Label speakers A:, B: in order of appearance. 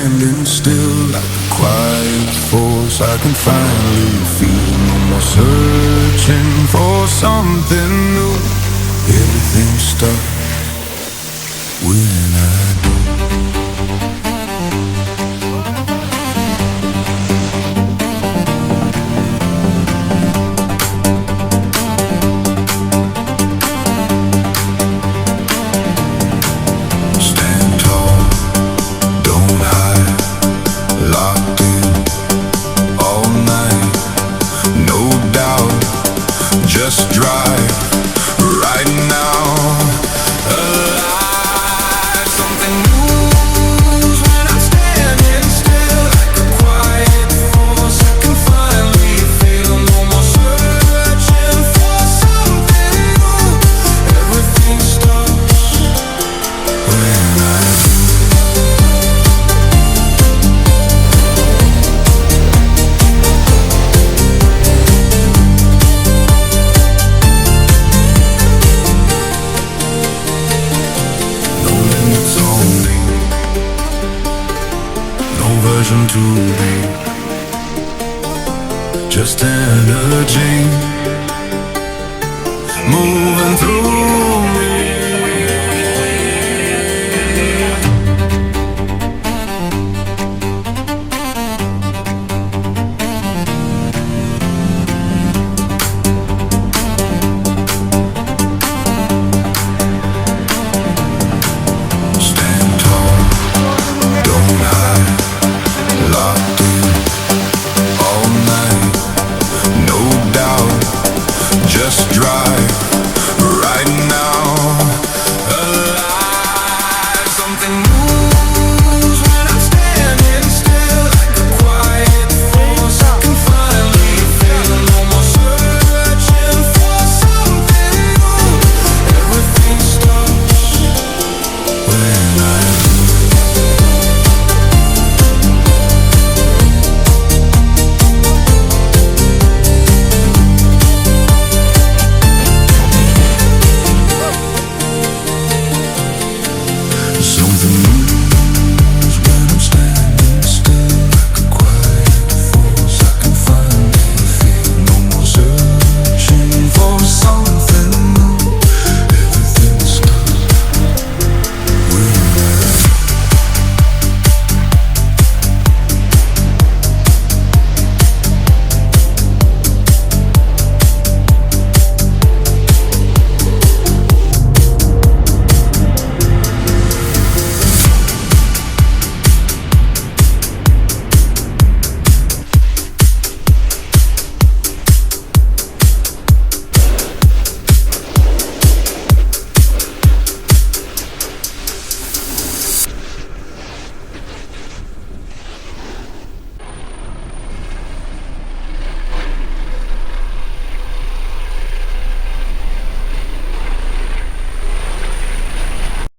A: standing still like a quiet force I can finally feel. No more searching for something new. Everything stops when I do. Just drive right now. Alive, something moves when I'm standing still. Like a quiet force I can finally feel. No more searching for something new. Everything stops when I do. Version to be just energy moving through